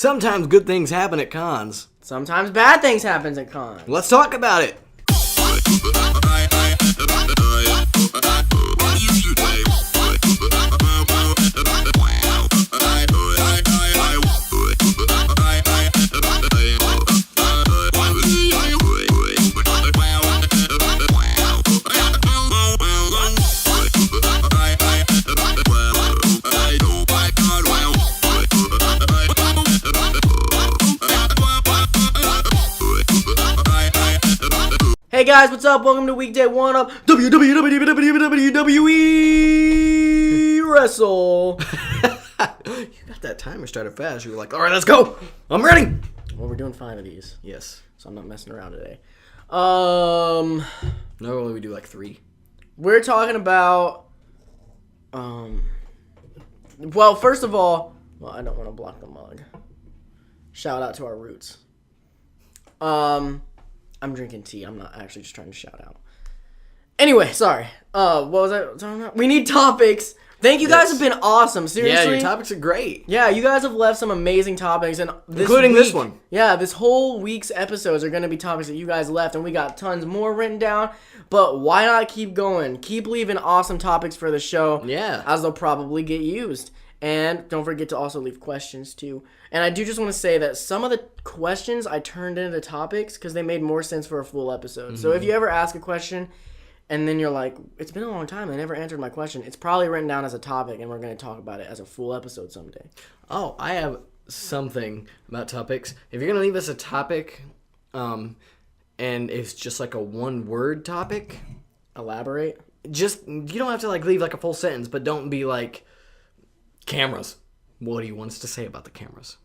Sometimes good things happen at cons. Sometimes bad things happen at cons. Let's talk about it. Hey guys, what's up? Welcome to Weekday 1 of WWE Wrestle. You got that timer started fast. You were like, all right, let's go. I'm ready. Well, we're doing 5 of these, Yes. so I'm not messing around today. Normally we do like 3. We're talking about, well, first of all, I don't want to block the mug. Shout out to our roots. I'm drinking tea. I'm not actually just trying to shout out. Anyway, sorry. What was I talking about? We need topics. Thank you guys have been awesome. Seriously. Yeah, your topics are great. Yeah, you guys have left some amazing topics, and Including this one. Yeah, this whole week's episodes are going to be topics that you guys left, and we got tons more written down. But why not keep going? Keep leaving awesome topics for the show. Yeah. As they'll probably get used. And don't forget to also leave questions, too. And I do just want to say that some of the questions I turned into topics because they made more sense for a full episode. Mm-hmm. So if you ever ask a question and then you're like, it's been a long time, I never answered my question, it's probably written down as a topic, and we're going to talk about it as a full episode someday. Oh, I have something about topics. If you're going to leave us a topic, and it's just like a one-word topic, Elaborate. Just, you don't have to like leave like a full sentence, but don't be like, cameras. What do you want us to say about the cameras?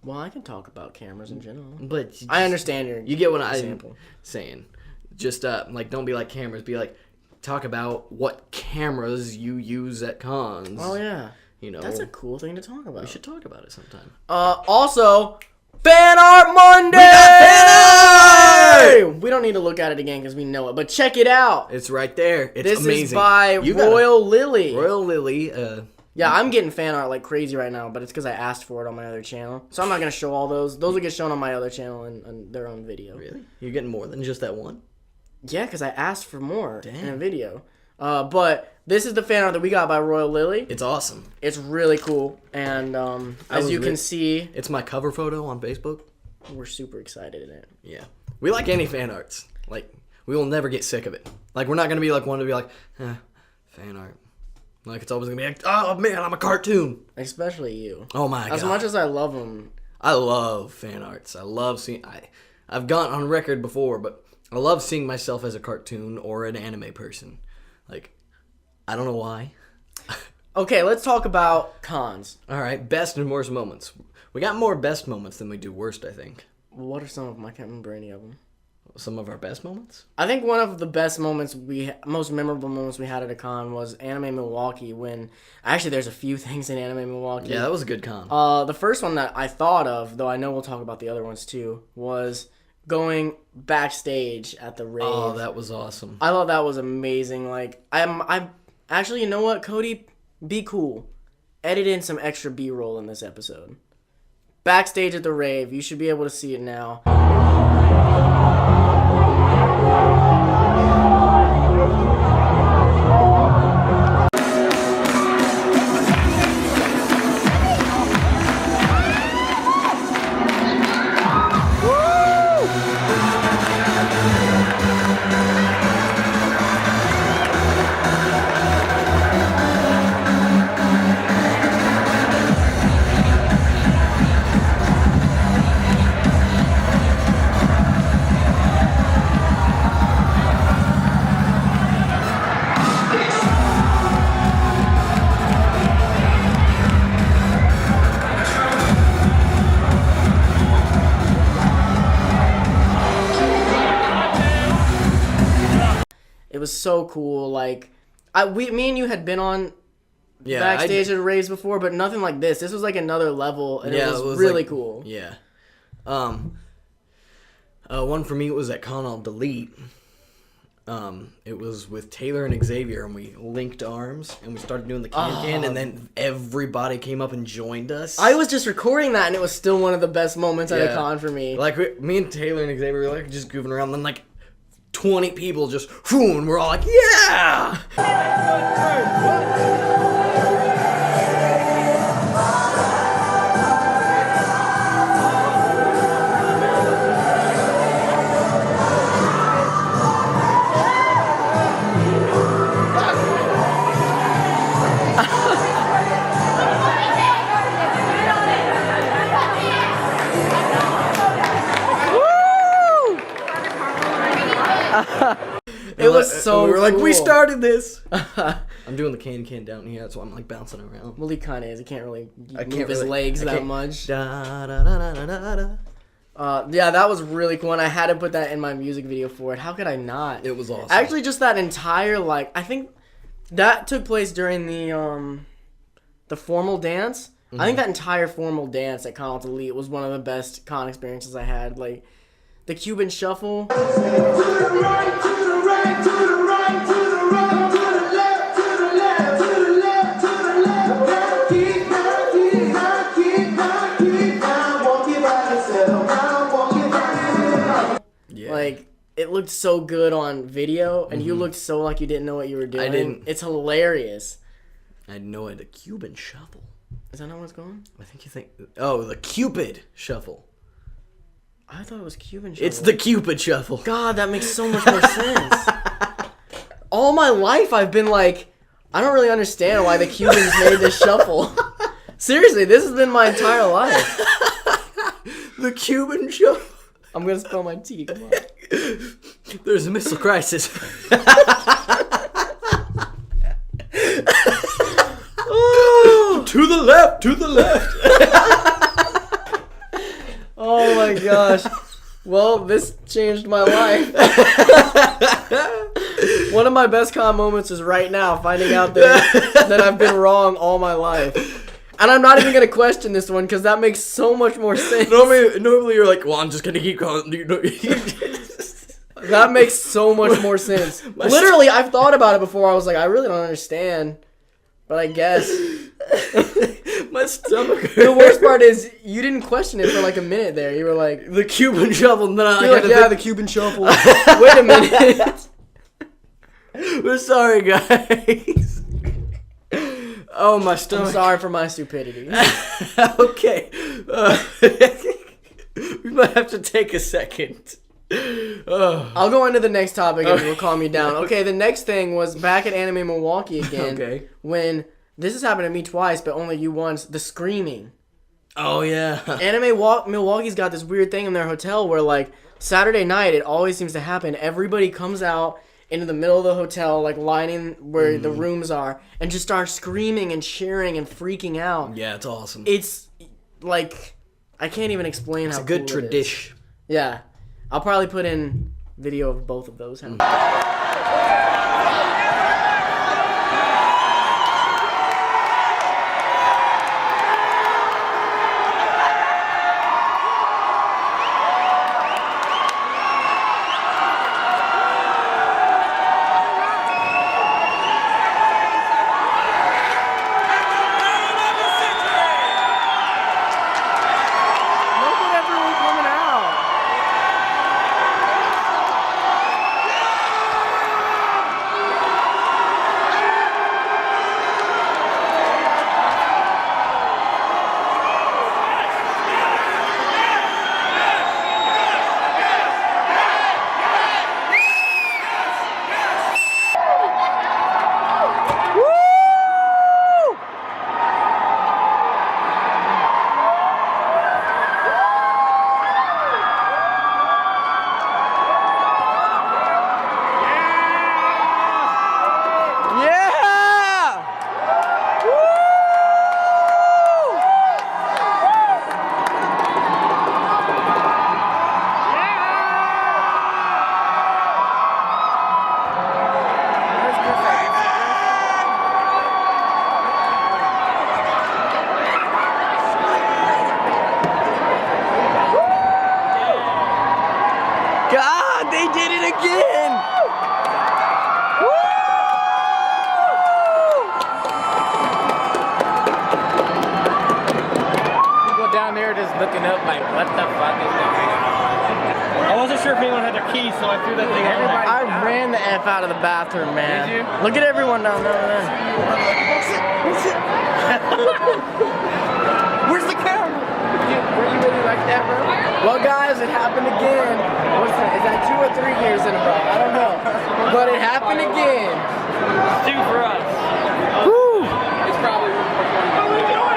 Well, I can talk about cameras in general. But I understand you get what example. I'm saying. Just like don't be like cameras. Be like talk about what cameras you use at cons. Oh yeah, you know that's a cool thing to talk about. We should talk about it sometime. Also, Fan Art Monday. We don't need to look at it again because we know it, but check it out. It's right there. It's this amazing. Is by Royal Lily. Royal Lily. Yeah, I'm getting fan art like crazy right now, but it's because I asked for it on my other channel. So I'm not going to show all those. Those will get shown on my other channel and their own video. Really? You're getting more than just that one? Yeah, because I asked for more in a video. But this is the fan art that we got by Royal Lily. It's awesome. It's really cool. And as you can see... It's my cover photo on Facebook. We're super excited in it. Yeah. We like any fan arts. Like, we will never get sick of it. Like, we're not going to be like one to be like, fan art. Like, it's always going to be like, oh, man, I'm a cartoon. Especially you. Oh, my God. As much as I love them. I love fan arts. I love seeing... I've gone on record before, but I love seeing myself as a cartoon or an anime person. Like, I don't know why. Okay, let's talk about cons. All right, best and worst moments. We got more best moments than we do worst, I think. What are some of them? I can't remember any of them. Some of our best moments? I think one of the best moments most memorable moments we had at a con was Anime Milwaukee when... Actually, there's a few things in Anime Milwaukee. Yeah, that was a good con. The first one that I thought of, though I know we'll talk about the other ones too, was going backstage at the rave. Oh, that was awesome. I thought that was amazing. Like, I actually, you know what, Cody? Be cool. Edit in some extra B-roll in this episode. Backstage at the rave. You should be able to see it now. It was so cool. Like, me and you had been on backstage at raves before, but nothing like this. This was like another level, and it was really cool. Yeah. One for me was at Con I'll Delete. It was with Taylor and Xavier, and we linked arms, and we started doing the can, and then everybody came up and joined us. I was just recording that, and it was still one of the best moments at a con for me. Like, me and Taylor and Xavier were, like, just goofing around, and then, like, 20 people just, whoo, and we're all like, yeah! It was so we were like, cool. we started this. I'm doing the can down here, that's why I'm like bouncing around. Well, he kind of is. He can't really move can't his really- legs I that can't- much. Da, da, da, da, da, da. Yeah, that was really cool, and I had to put that in my music video for it. How could I not? It was awesome. Actually, just that entire, like, I think that took place during the formal dance. I think that entire formal dance at Con Elite was one of the best con experiences I had. Like, the Cuban shuffle. Like, it looked so good on video, and you looked so like you didn't know what you were doing. I didn't. It's hilarious. I had no idea. Cuban shuffle. Is that not what's going? I think you think. Oh, the Cupid shuffle. I thought it was Cuban shuffle. It's the Cupid shuffle. God, that makes so much more sense. All my life, I've been like, I don't really understand why the Cubans made this shuffle. Seriously, this has been my entire life. The Cuban shuffle. I'm gonna spill my tea. Come on. There's a missile crisis. To the left, to the left. Oh my gosh. Well, this changed my life. One of my best con moments is right now finding out that I've been wrong all my life. And I'm not even going to question this one because that makes so much more sense. Normally you're like, well, I'm just gonna keep going. That makes so much more sense. Literally, I've thought about it before. I was like, I really don't understand. But I guess. My stomach. The worst part is you didn't question it for like a minute there. You were like, The Cuban shuffle. And then I you're had like, to yeah, the Cuban shuffle. Wait a minute. We're sorry, guys. Oh, my stomach. I'm sorry for my stupidity. Okay. We might have to take a second. I'll go into the next topic and we'll calm you down. Okay, the next thing was back at Anime Milwaukee again. Okay. When this has happened to me twice, but only you once. The screaming. Oh, yeah. Anime Milwaukee's got this weird thing in their hotel where, like, Saturday night, it always seems to happen. Everybody comes out into the middle of the hotel, like, lining where the rooms are, and just starts screaming and cheering and freaking out. Yeah, it's awesome. It's, like, I can't even explain how It's a good cool it is. tradition. Yeah. I'll probably put in video of both of those. Look at everyone coming out. Yeah! God, they did it again! looking up like, what the fuck is going on? I wasn't sure if anyone had their keys, so I threw that thing on. I ran the F out of the bathroom, man. Did you? Look at everyone down there. Where's the camera? Were you really like that, bro? Well, guys, it happened again. What's that? Is that 2 or 3 years in a row? I don't know. But it happened again. It's 2 for us. Woo! It's probably 420. How are we doing?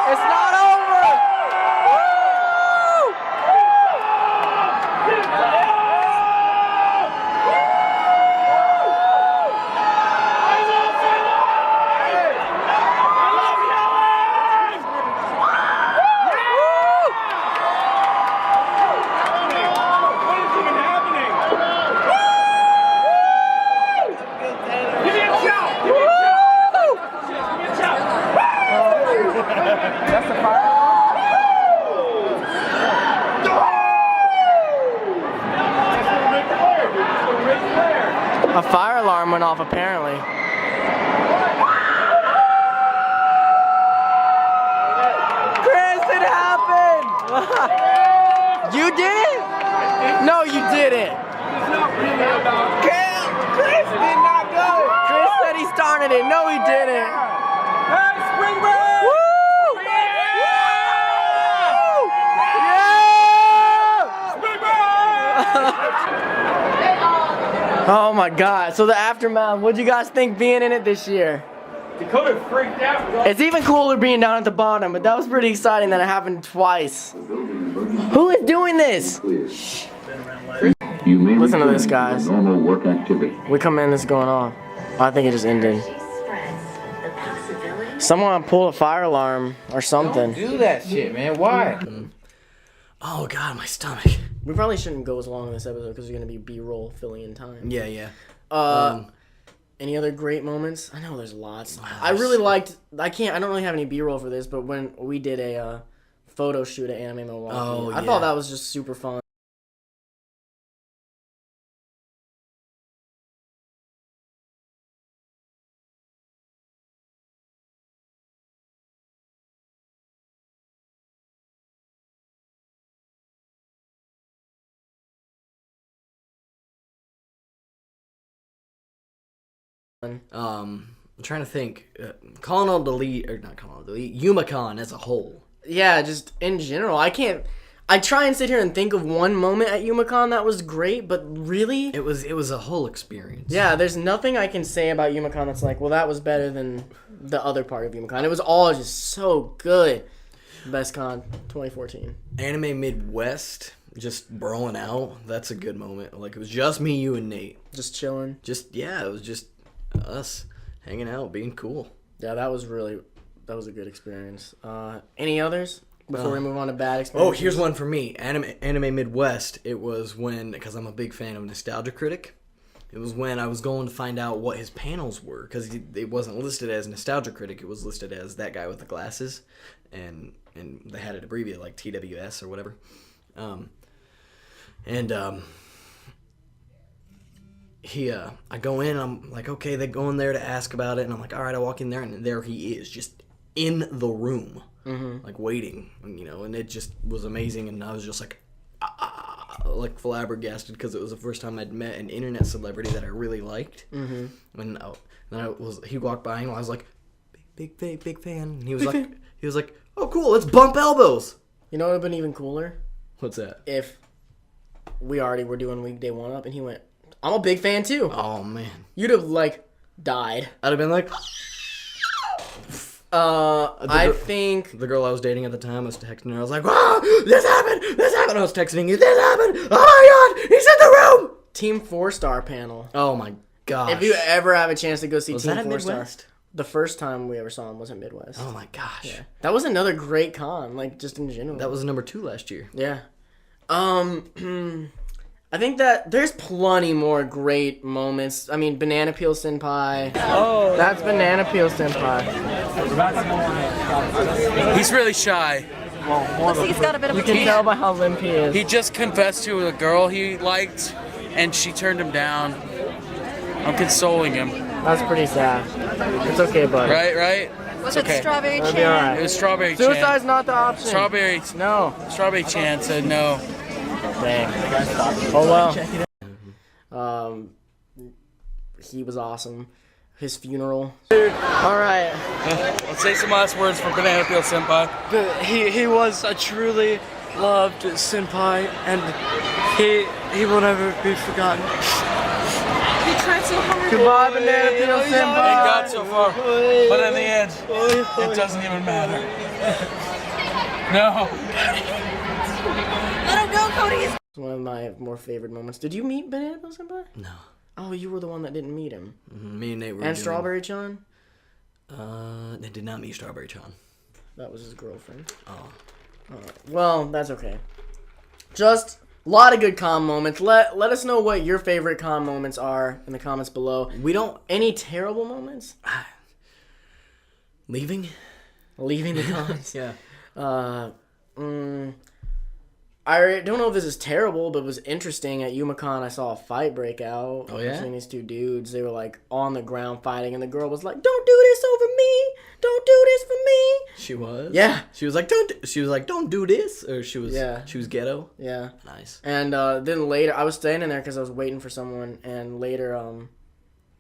It's not over! That's the fire. A fire alarm went off apparently. Chris, it happened! You did it? No, you didn't. Chris did not go. Chris said he started it. No, he didn't. Hey, spring break! Woo! Oh my god. So the aftermath, what'd you guys think being in it this year? Dakota freaked out. It's even cooler being down at the bottom, but that was pretty exciting that it happened twice. Who is doing this? You may Listen to return this, guys. your normal work activity. We come in, this is going on. I think it just ended. Someone pulled a fire alarm or something. Do that shit, man. Why? Oh God, my stomach. We probably shouldn't go as long in this episode because there's gonna be B-roll filling in time. Yeah. Any other great moments? I know there's lots. Wow, I really liked. I don't really have any B-roll for this, but when we did a photo shoot at Anime Milwaukee, I thought that was just super fun. I'm trying to think. Calling all delete or not calling all delete. Yumacon as a whole. Yeah, just in general, I try and sit here and think of one moment at Yumacon that was great, but really, It was a whole experience. yeah, there's nothing I can say about Yumacon that's like, well, that was better than the other part of Yumacon. It was all just so good. Best con 2014. Anime Midwest, just broing out. That's a good moment. Like it was just me, you, and Nate. Just chilling. It was just us hanging out, being cool. Yeah, that was a good experience. Any others before we move on to bad experiences? Oh, here's one for me. Anime Midwest. It was when, because I'm a big fan of Nostalgia Critic. It was when I was going to find out what his panels were, because it wasn't listed as Nostalgia Critic. It was listed as that guy with the glasses, and they had it abbreviated like TWS or whatever. I go in, I'm like, okay, they go in there to ask about it, and I'm like, all right, I walk in there, and there he is, just in the room, like waiting, and it just was amazing, and I was just like, like flabbergasted, because it was the first time I'd met an internet celebrity that I really liked. Then he walked by, and I was like, big fan, and he was like, oh cool, let's bump elbows. You know what would have been even cooler? What's that? If we already were doing Weekday 1-Up, and he went, I'm a big fan too. Oh man, You'd have died. I'd have been like, I think the girl I was dating at the time, I was texting her. I was like, "Wow, this happened! I was texting you. This happened! Oh my God, he's in the room!" Team 4-Star panel. Oh my gosh! If you ever have a chance to go see was Team that at 4-Star, Midwest? The first time we ever saw him was at Midwest. Oh my gosh! Yeah. That was another great con, just in general. That was number 2 last year. Yeah. I think that there's plenty more great moments. I mean, Banana Peel Senpai. Oh, that's Banana Peel Senpai. He's really shy. Looks like he's got a bit of You a can tan. tell by how limp he is. He just confessed to a girl he liked, and she turned him down. I'm consoling him. That's pretty sad. It's okay, buddy. Right? Was it okay. strawberry It'll be chin? alright. It was strawberry Suicide's chance. not the option. Strawberry No. chance said no. Dang. Oh well. He was awesome. His funeral. All right. Let's say some last words for Banana Peel Senpai. But he was a truly loved senpai, and he will never be forgotten. He tried so hard. Goodbye, Banana Peel Thank Senpai. God so far. But in the end, it doesn't even matter. No. Let him go, Cody. It's one of my more favorite moments. Did you meet Banana Peel Senpai? No. Oh, you were the one that didn't meet him. Me and Nate were And doing- Strawberry Chan? They did not meet Strawberry Chan. That was his girlfriend. Oh. Well, that's okay. Just a lot of good calm moments. Let us know what your favorite calm moments are in the comments below. We don't... Any terrible moments? Leaving? Leaving the comments. Yeah. I don't know if this is terrible, but it was interesting. At UMaCon, I saw a fight break out Oh, yeah? between these two dudes. They were like on the ground fighting, and the girl was like, "Don't do this over me! Don't do this for me!" She was? Yeah. She was like, don't do this. Or she was ghetto. Yeah. Nice. And then later, I was standing there because I was waiting for someone, and later,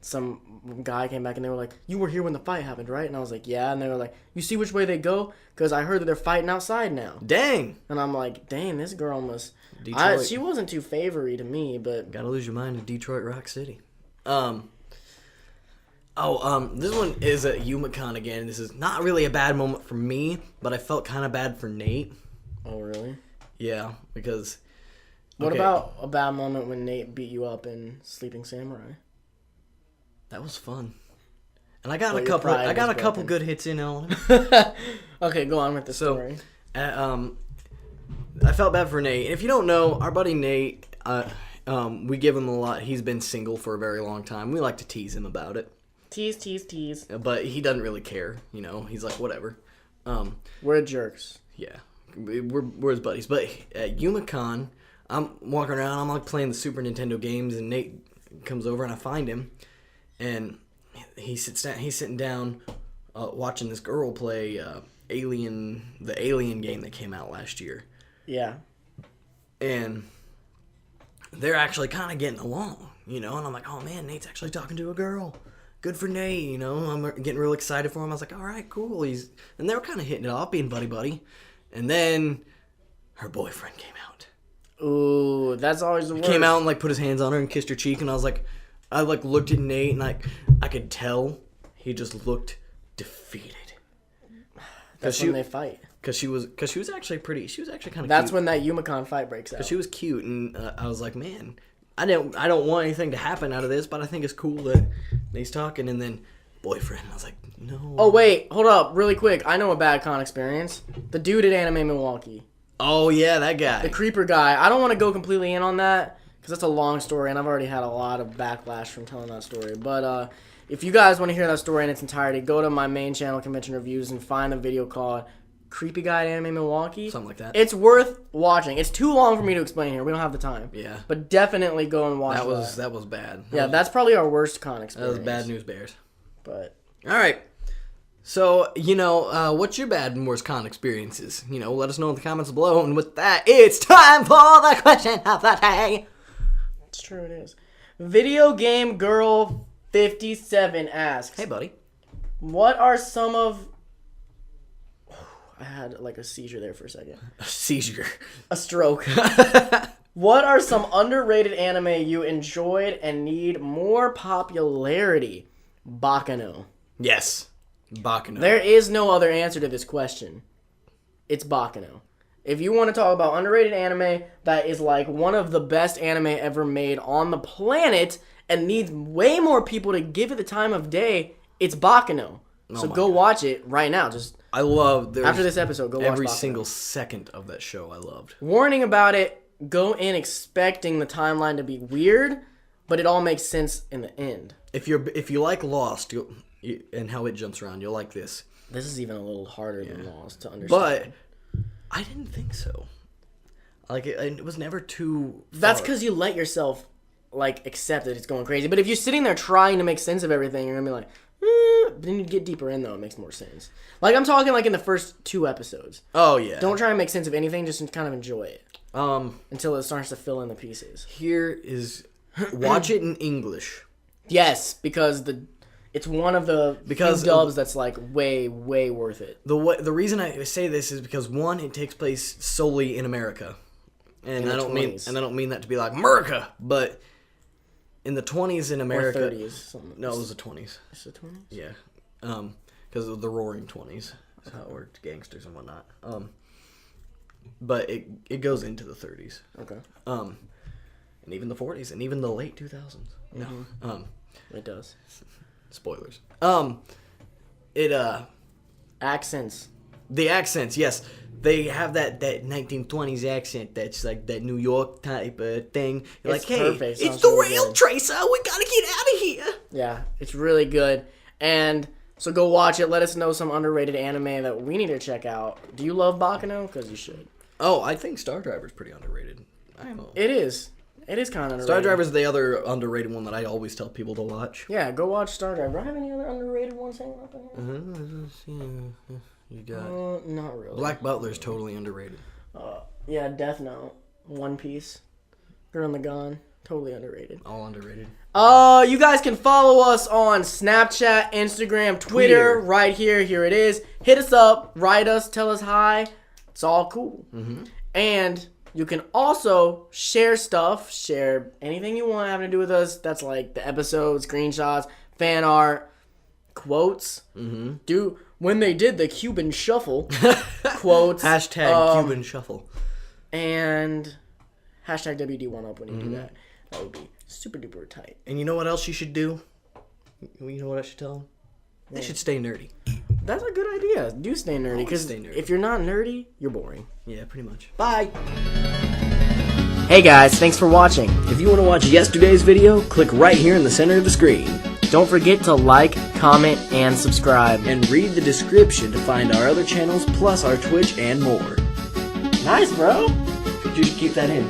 some guy came back and they were like, "You were here when the fight happened, right?" And I was like, "Yeah." And they were like, "You see which way they go? Because I heard that they're fighting outside now." Dang. And I'm like, "Dang, this girl must." Detroit. She wasn't too favory to me, but Gotta lose your mind in Detroit Rock City. This one is at UMaCon again. This is not really a bad moment for me, but I felt kind of bad for Nate. oh really? Yeah, because... What okay, about a bad moment when Nate beat you up in Sleeping Samurai? That was fun. And I got Well, a your couple. pride I got a was couple broken. good hits in on him. Okay, go on with the story. I felt bad for Nate. And if you don't know, our buddy Nate, we give him a lot. He's been single for a very long time. We like to tease him about it, Tease. but he doesn't really care. You know, he's like whatever. We're jerks. Yeah, we're his buddies. But at UMaCon, I'm walking around. I'm like playing the Super Nintendo games, and Nate comes over, and I find him, and he's sitting down, watching this girl play the Alien game that came out last year. Yeah. And they're actually kind of getting along, you know? And I'm like, oh, man, Nate's actually talking to a girl. Good for Nate, you know? I'm getting real excited for him. I was like, all right, cool. And they were kind of hitting it off, being buddy-buddy. And then her boyfriend came out. Ooh, that's always the worst. Came out and, like, put his hands on her and kissed her cheek. And I was like, I looked at Nate, and I could tell he just looked defeated. That's when they fight. Because she was actually pretty. She was actually kind of. That's cute. when that UMaCon fight breaks out. She was cute, and I was like, man, I don't want anything to happen out of this, but I think it's cool that he's talking. And then boyfriend, I was like, no. Oh wait, hold up, really quick. I know a bad con experience. The dude at Anime Milwaukee, Oh yeah, that guy. the creeper guy. I don't want to go completely in on that because that's a long story, and I've already had a lot of backlash from telling that story. But if you guys want to hear that story in its entirety, go to my main channel, Convention Reviews, and find the video called Creepy Guy at Anime Milwaukee. Something like that. It's worth watching. It's too long for me to explain here. We don't have the time. Yeah. But definitely go and watch that. That was bad. Yeah, that's probably our worst con That experience. was bad news bears. But All right. So, what's your bad and worst con experiences? Let us know in the comments below. And with that, it's time for the question of the day. it's true, it is. Video Game Girl 57 asks, Hey, buddy. what are some of... I had like a seizure there for a second. A seizure. A stroke. What are some underrated anime you enjoyed and need more popularity? Baccano. Yes. Baccano. There is no other answer to this question. It's Baccano. If you want to talk about underrated anime that is like one of the best anime ever made on the planet and needs way more people to give it the time of day, it's Baccano. So my go God. watch it right now. Just I love after this episode, go watch every Baccano. single second of that show. I loved. Warning about it, go in expecting the timeline to be weird, but it all makes sense in the end. If you like Lost and how it jumps around, you'll like this. This is even a little harder than Lost to understand. But I didn't think so. Like it was never too. That's far. because you let yourself like accept that it's going crazy. But if you're sitting there trying to make sense of everything, you're gonna be like, then you get deeper in though, it makes more sense. Like I'm talking like in the first 2 episodes. Oh yeah. Don't try and make sense of anything, just kind of enjoy it. Until it starts to fill in the pieces. Here is watch it in English. Yes, because it's one of the few dubs that's like way worth it. The reason I say this is because one, it takes place solely in America, and I don't mean that to be like America, but in the 20s in America, or 30s. No, it was the 20s. It's the 20s. Yeah, because of the Roaring 20s. That's how it worked, gangsters and whatnot. But it goes into the 30s. Okay. And even the 40s, and even the late 2000s. No. It does. Spoilers. Accents. The accents, yes. They have that 1920s accent that's like that New York type of thing. You're like, hey, perfect. it's the rail tracer. We gotta get out of here. Yeah, it's really good. And so go watch it. Let us know some underrated anime that we need to check out. Do you love Baccano? Because you should. Oh, I think Star Driver's pretty underrated. It is. It is kind of underrated. Star Driver's the other underrated one that I always tell people to watch. Yeah, go watch Star Driver. Do I have any other underrated ones hanging up in here? You got... not really. Black Butler's totally underrated. Yeah, Death Note. One Piece. Girl in the Gun. Totally underrated. All underrated. You guys can follow us on Snapchat, Instagram, Twitter. Right here. Here it is. Hit us up. Write us. Tell us hi. It's all cool. Mm-hmm. And... you can also share stuff, share anything you want having to do with us. That's like the episodes, screenshots, fan art, quotes. Mm-hmm. When they did the Cuban Shuffle, quotes. Hashtag Cuban Shuffle. And hashtag WD1UP when you do that. That would be super duper tight. And you know what else you should do? You know what I should tell them? They should stay nerdy. That's a good idea. Do stay nerdy, because if you're not nerdy, you're boring. Yeah, pretty much. Bye. Hey guys, thanks for watching. If you want to watch yesterday's video, click right here in the center of the screen. Don't forget to like, comment, and subscribe. And read the description to find our other channels, plus our Twitch and more. Nice, bro. You should keep that in.